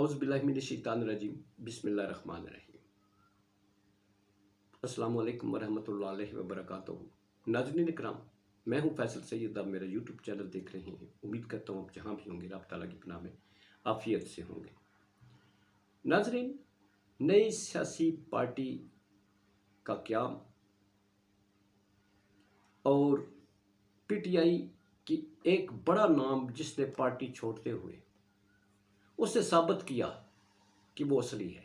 औज़ुबिल्लाहिमिनश्शैतानिर्रजीम बिस्मिल्लाहिर्रहमानिर्रहीम। अस्सलामु अलैकुम वरहमतुल्लाहि वबरकातुहू। नाज़रीन इकराम, मैं हूँ फैसल सैयद। आप मेरा यूट्यूब चैनल देख रहे हैं। उम्मीद करता हूँ आप जहाँ भी होंगे रब ताला की पनाह में आफियत से होंगे। नाज़रीन, नई सियासी पार्टी का क़याम और पीटीआई की एक बड़ा नाम जिसने पार्टी छोड़ते हुए उससे साबित किया कि वो असली है।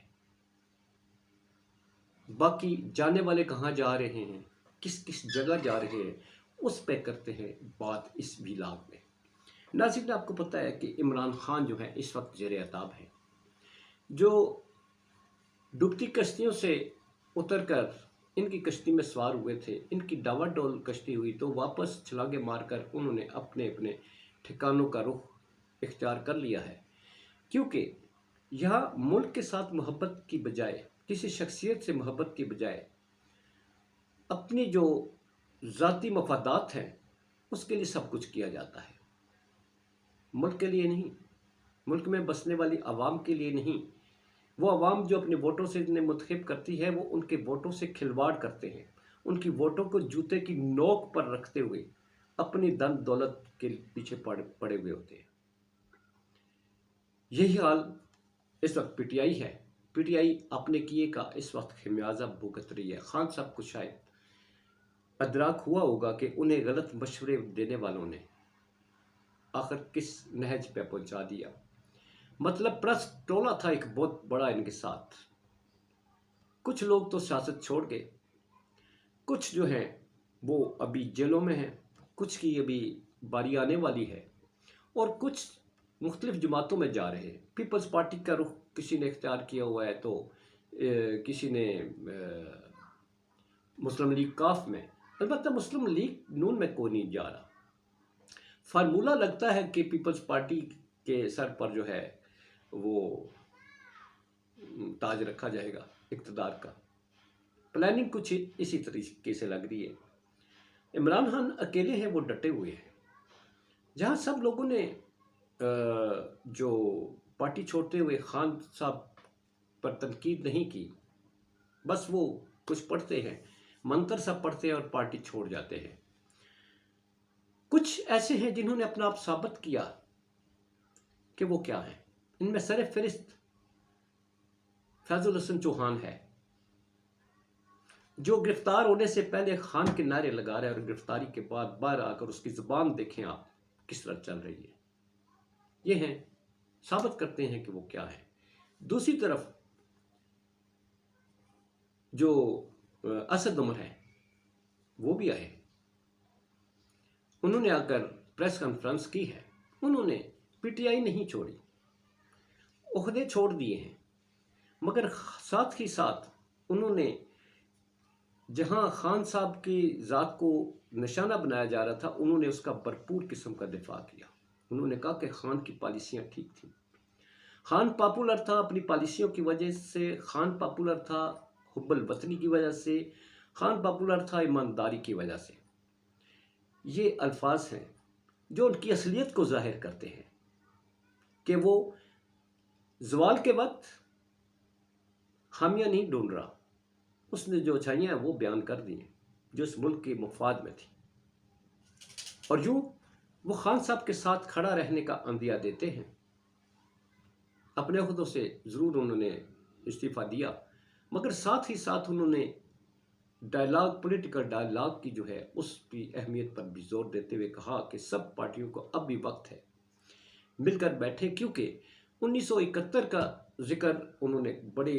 बाकी जाने वाले कहाँ जा रहे हैं, किस किस जगह जा रहे हैं, उस पे करते हैं बात इस व्लॉग में। नाज़रीन, आपको पता है कि इमरान खान जो है इस वक्त ज़ेर अताब है। जो डूबती कश्तियों से उतरकर इनकी कश्ती में सवार हुए थे, इनकी डावाडोल कश्ती हुई तो वापस छलांगे मारकर उन्होंने अपने अपने ठिकानों का रुख इख्तियार कर लिया है। क्योंकि यहाँ मुल्क के साथ मोहब्बत की बजाय, किसी शख्सियत से मोहब्बत की बजाय अपनी जो ज़ाती मफादात हैं उसके लिए सब कुछ किया जाता है। मुल्क के लिए नहीं, मुल्क में बसने वाली आवाम के लिए नहीं। वो आवाम जो अपने वोटों से इन्हें मुंतखब करती है, वो उनके वोटों से खिलवाड़ करते हैं। उनकी वोटों को जूते की नोक पर रखते हुए अपनी धन दौलत के पीछे पड़े हुए होते हैं। यही हाल इस वक्त पीटीआई है। पीटीआई अपने किए का इस वक्त खमियाजा भुगत रही है। खान साहब को शायद अदराक हुआ होगा कि उन्हें गलत मशवरे देने वालों ने आखिर किस नहज पे पहुंचा दिया। मतलब प्रेस टोला था एक बहुत बड़ा इनके साथ। कुछ लोग तो सियासत छोड़ गए, कुछ जो हैं वो अभी जेलों में हैं, कुछ की अभी बारी आने वाली है और कुछ मुख्तलिफ जमातों में जा रहे हैं। पीपल्स पार्टी का रुख किसी ने इख्तियार किया हुआ है तो किसी ने मुस्लिम लीग काफ में, अलबत्ता मुस्लिम लीग नून में कोई नहीं जा रहा। फार्मूला लगता है कि पीपल्स पार्टी के सर पर जो है वो ताज रखा जाएगा इक़्तिदार का। प्लानिंग कुछ इसी तरीके से लग रही है। इमरान खान अकेले हैं, वो डटे हुए हैं। जहाँ सब लोगों ने जो पार्टी छोड़ते हुए खान साहब पर तनकीद नहीं की, बस वो कुछ पढ़ते हैं, मंत्र सब पढ़ते हैं और पार्टी छोड़ जाते हैं। कुछ ऐसे हैं जिन्होंने अपना आप साबित किया कि वो क्या है। इनमें सर फहरिस्त फैजुल हसन चौहान है, जो गिरफ्तार होने से पहले खान के नारे लगा रहा है और गिरफ्तारी के बाद बाहर आकर उसकी जुबान देखें आप किस तरह चल रही है। ये हैं, साबित करते हैं कि वो क्या है। दूसरी तरफ जो असद उमर है वो भी आए, उन्होंने आकर प्रेस कॉन्फ्रेंस की है। उन्होंने पीटीआई नहीं छोड़ी, ओहदे छोड़ दिए हैं, मगर साथ ही साथ उन्होंने जहां खान साहब की ज़ात को निशाना बनाया जा रहा था, उन्होंने उसका भरपूर किस्म का दिफा किया। उन्होंने कहा कि खान की पॉलिसियाँ ठीक थी। खान पॉपुलर था अपनी पॉलिसियों की वजह से, खान पॉपुलर था हुब्बुल वतनी की वजह से, खान पॉपुलर था ईमानदारी की वजह से। ये अल्फाज हैं जो उनकी असलियत को जाहिर करते हैं कि वो ज़वाल के वक्त खामियां नहीं ढूंढ रहा। उसने जो अच्छाइयाँ वो बयान कर दी हैं जो इस मुल्क के मफाद में थी, और यूँ वो खान साहब के साथ खड़ा रहने का अंदिया देते हैं। अपने ओहदों से ज़रूर उन्होंने इस्तीफ़ा दिया, मगर साथ ही साथ उन्होंने डायलॉग, पॉलिटिकल डायलॉग की जो है उसकी अहमियत पर भी जोर देते हुए कहा कि सब पार्टियों को अब भी वक्त है मिलकर बैठे। क्योंकि 1971 का जिक्र उन्होंने बड़े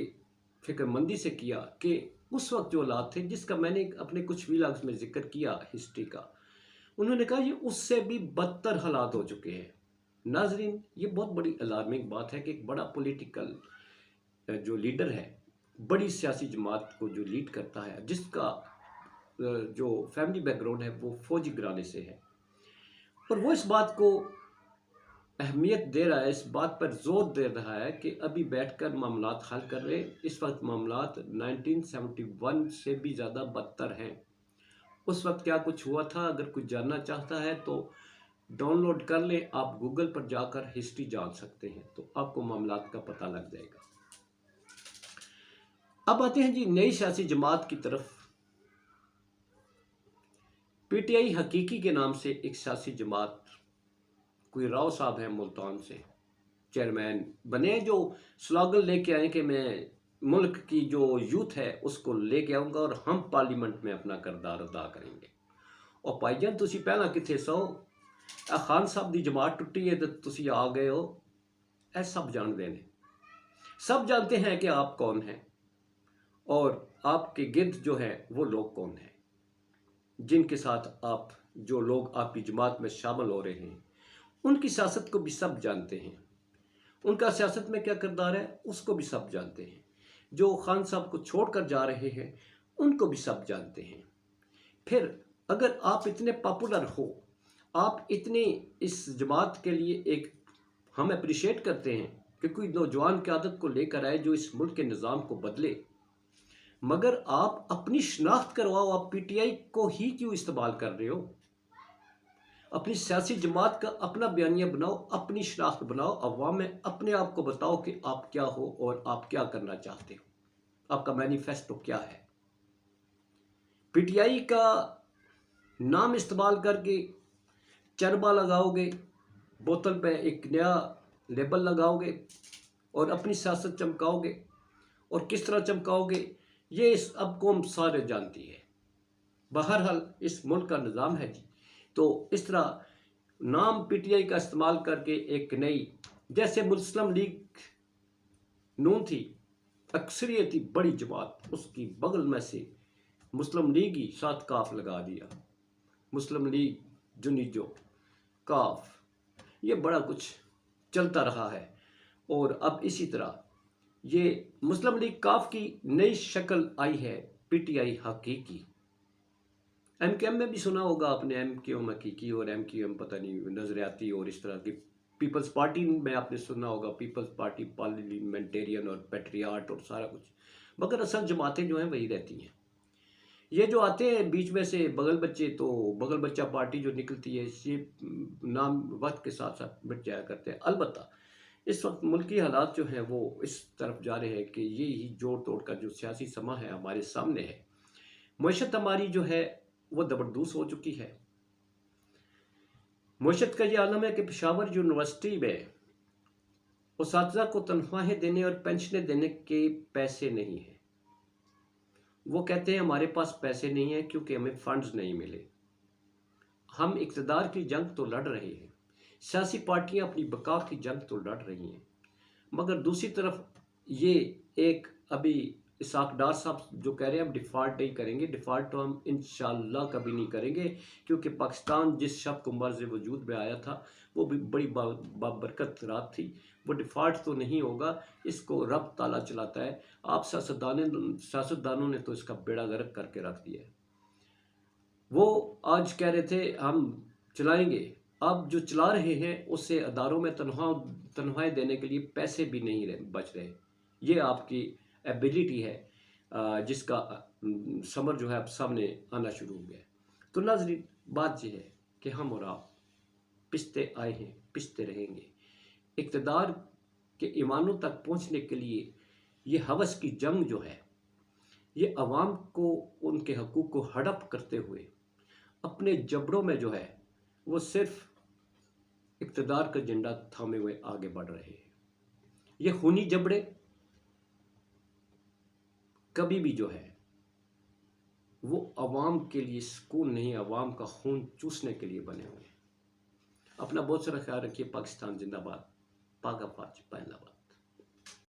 फिक्रमंदी से किया कि उस वक्त जो हालात थे, जिसका मैंने अपने कुछ व्लॉग्स में जिक्र किया हिस्ट्री का। उन्होंने कहा ये उससे भी बदतर हालात हो चुके हैं। नाजरीन, ये बहुत बड़ी अलार्मिंग बात है कि एक बड़ा पॉलिटिकल जो लीडर है, बड़ी सियासी जमात को जो लीड करता है, जिसका जो फैमिली बैकग्राउंड है वो फौजी घराने से है, और वो इस बात को अहमियत दे रहा है, इस बात पर जोर दे रहा है कि अभी बैठकर मामलात हल कर रहे। इस वक्त मामलात 1971 से भी ज़्यादा बदतर हैं। उस वक्त क्या कुछ हुआ था, अगर कुछ जानना चाहता है तो ڈاؤن لوڈ کر لیں، آپ گوگل پر جا کر ہسٹری جان سکتے ہیں، تو آپ کو معاملات کا پتہ لگ جائے گا۔ اب آتے ہیں جی نئی سیاسی جماعت کی طرف۔ پی ٹی آئی حقیقی کے نام سے ایک سیاسی جماعت، کوئی راؤ صاحب ہیں ملتان سے، چیئرمین بنے، جو سلاگن لے کے آئیں کہ میں ملک کی جو یوتھ ہے اس کو لے کے آؤں گا اور ہم پارلیمنٹ میں اپنا کردار ادا کریں گے۔ اور بھائی جان تسی پہلا کتنے سو خان صاحب دی جماعت ٹوٹی ہے تو تسی آ گئے ہو، اے سب جان دے نے، سب جانتے ہیں کہ آپ کون ہیں اور آپ کے گرد جو ہے وہ لوگ کون ہیں جن کے ساتھ آپ، جو لوگ آپ کی جماعت میں شامل ہو رہے ہیں، ان کی سیاست کو بھی سب جانتے ہیں، ان کا سیاست میں کیا کردار ہے اس کو بھی سب جانتے ہیں، جو خان صاحب کو چھوڑ کر جا رہے ہیں ان کو بھی سب جانتے ہیں۔ پھر اگر آپ اتنے پاپولر ہو، آپ اتنے اس جماعت کے لیے ایک، ہم اپریشیٹ کرتے ہیں کہ کوئی نوجوان قیادت کو لے کر آئے جو اس ملک کے نظام کو بدلے، مگر آپ اپنی شناخت کرواؤ، آپ پی ٹی آئی کو ہی کیوں استعمال کر رہے ہو؟ اپنی سیاسی جماعت کا اپنا بیانیہ بناؤ، اپنی شناخت بناؤ، عوام میں اپنے آپ کو بتاؤ کہ آپ کیا ہو اور آپ کیا کرنا چاہتے ہو، آپ کا مینیفیسٹو کیا ہے۔ پی ٹی آئی کا نام استعمال کر کے چربا لگاؤ گے، بوتل پہ ایک نیا لیبل لگاؤ گے اور اپنی سیاست چمکاؤ گے، اور کس طرح چمکاؤ گے یہ اب قوم سارے جانتی ہے۔ بہرحال اس ملک کا نظام ہے جی، تو اس طرح نام پی ٹی آئی کا استعمال کر کے ایک نئی، جیسے مسلم لیگ نون تھی اکثریتی بڑی جماعت، اس کی بغل میں سے مسلم لیگ ہی ساتھ کاف لگا دیا، مسلم لیگ جنیجو کاف، یہ بڑا کچھ چلتا رہا ہے۔ اور اب اسی طرح یہ مسلم لیگ کاف کی نئی شکل آئی ہے، پی ٹی آئی حقیقی۔ ایم کیو ایم میں بھی سنا ہوگا آپ نے، ایم کیو ایم حقیقی اور ایم کیو ایم پتہ نہیں نظریاتی اور اس طرح کی، پیپلز پارٹی میں آپ نے سنا ہوگا پیپلز پارٹی پارلیمنٹیرین اور پیٹریاٹ اور سارا کچھ، مگر اصل جماعتیں جو ہیں وہی رہتی ہیں۔ یہ جو آتے ہیں بیچ میں سے بغل بچے، تو بغل بچہ پارٹی جو نکلتی ہے یہ نام وقت کے ساتھ ساتھ مٹ جایا کرتے ہیں۔ البتہ اس وقت ملکی حالات جو ہیں وہ اس طرف جا رہے ہیں کہ یہی جوڑ توڑ کا جو سیاسی سما ہے ہمارے سامنے ہے، معیشت ہماری جو ہے وہ زبردوز ہو چکی ہے۔ معیشت کا یہ عالم ہے کہ پشاور یونیورسٹی میں اساتذہ کو تنخواہیں دینے اور پینشنیں دینے کے پیسے نہیں ہیں۔ وہ کہتے ہیں ہمارے پاس پیسے نہیں ہیں کیونکہ ہمیں فنڈز نہیں ملے۔ ہم اقتدار کی جنگ تو لڑ رہے ہیں، سیاسی پارٹیاں اپنی بقا کی جنگ تو لڑ رہی ہیں، مگر دوسری طرف یہ ایک ابھی اسحاق ڈار صاحب جو کہہ رہے ہیں ہم ڈیفالٹ نہیں کریں گے، ڈیفالٹ تو ہم انشاءاللہ کبھی نہیں کریں گے، کیونکہ پاکستان جس شب کو مرز وجود میں آیا تھا وہ بھی بڑی بابرکت رات تھی، وہ ڈیفالٹ تو نہیں ہوگا، اس کو رب تعالیٰ چلاتا ہے۔ آپ سیاستدانوں نے تو اس کا بیڑا غرق کر کے رکھ دیا ہے۔ وہ آج کہہ رہے تھے ہم چلائیں گے، اب جو چلا رہے ہیں اس سے اداروں میں تنخواہیں دینے کے لیے پیسے بھی نہیں بچ رہے۔ یہ آپ کی ایبیلٹی ہے جس کا ثمر جو ہے اب سامنے آنا شروع ہو گیا ہے۔ تو ناظرین بات یہ ہے کہ ہم اور آپ پستے آئے ہیں، پستے رہیں گے۔ اقتدار کے ایوانوں تک پہنچنے کے لیے یہ ہوس کی جنگ جو ہے، یہ عوام کو ان کے حقوق کو ہڑپ کرتے ہوئے اپنے جبڑوں میں جو ہے وہ صرف اقتدار کا جھنڈا تھامے ہوئے آگے بڑھ رہے ہیں۔ یہ خونی جبڑے کبھی بھی جو ہے وہ عوام کے لیے سکون نہیں، عوام کا خون چوسنے کے لیے بنے ہوئے ہیں۔ اپنا بہت سارا خیال رکھیے۔ پاکستان زندہ باد، پاک افواج پائندہ باد۔